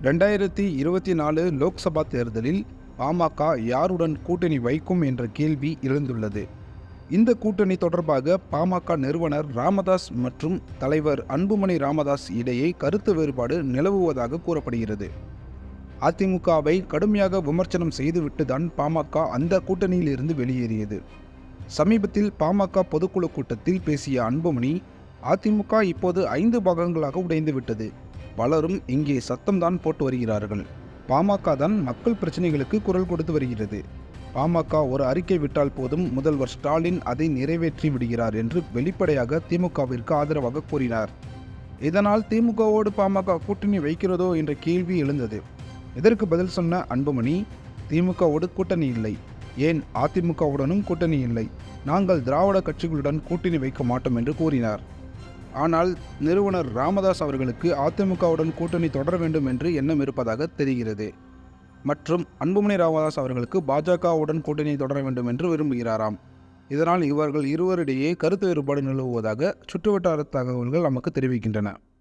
2024 லோக்சபா தேர்தலில் பாமக யாருடன் கூட்டணி வைக்கும் என்ற கேள்வி எழுந்துள்ளது. இந்த கூட்டணி தொடர்பாக பாமக நிறுவனர் ராமதாஸ் மற்றும் தலைவர் அன்புமணி ராமதாஸ் இடையே கருத்து வேறுபாடு நிலவுவதாக கூறப்படுகிறது. அதிமுகவை கடுமையாக விமர்சனம் செய்துவிட்டுதான் பாமக அந்த கூட்டணியில் இருந்து வெளியேறியது. சமீபத்தில் பாமக பொதுக்குழு கூட்டத்தில் பேசிய அன்புமணி, அதிமுக இப்போது 5 பாகங்களாக உடைந்துவிட்டது. பலரும் இங்கே சத்தம்தான் போட்டு வருகிறார்கள். பாமக தான் மக்கள் பிரச்சனைகளுக்கு குரல் கொடுத்து வருகிறது. பாமக ஒரு அறிக்கை விட்டால் போதும், முதல்வர் ஸ்டாலின் அதை நிறைவேற்றி விடுகிறார் என்று வெளிப்படையாக திமுகவிற்கு ஆதரவாக கூறினார். இதனால் திமுகவோடு பாமக கூட்டணி வைக்கிறதோ என்ற கேள்வி எழுந்தது. இதற்கு பதில் சொன்ன அன்புமணி, திமுகவோடு கூட்டணி இல்லை, ஏன் அதிமுகவுடனும் கூட்டணி இல்லை, நாங்கள் திராவிட கட்சிகளுடன் கூட்டணி வைக்க மாட்டோம் என்று கூறினார். ஆனால் நிறுவனர் ராமதாஸ் அவர்களுக்கு அதிமுகவுடன் கூட்டணி தொடர வேண்டும் என்று எண்ணம் இருப்பதாக தெரிகிறது. மற்றும் அன்புமணி ராமதாஸ் அவர்களுக்கு பாஜகவுடன் கூட்டணி தொடர வேண்டும் என்று விரும்புகிறாராம். இதனால் இவர்கள் இருவரிடையே கருத்து வேறுபாடு நிலவுவதாக சுற்றுவட்டார தகவல்கள் நமக்கு தெரிவிக்கின்றன.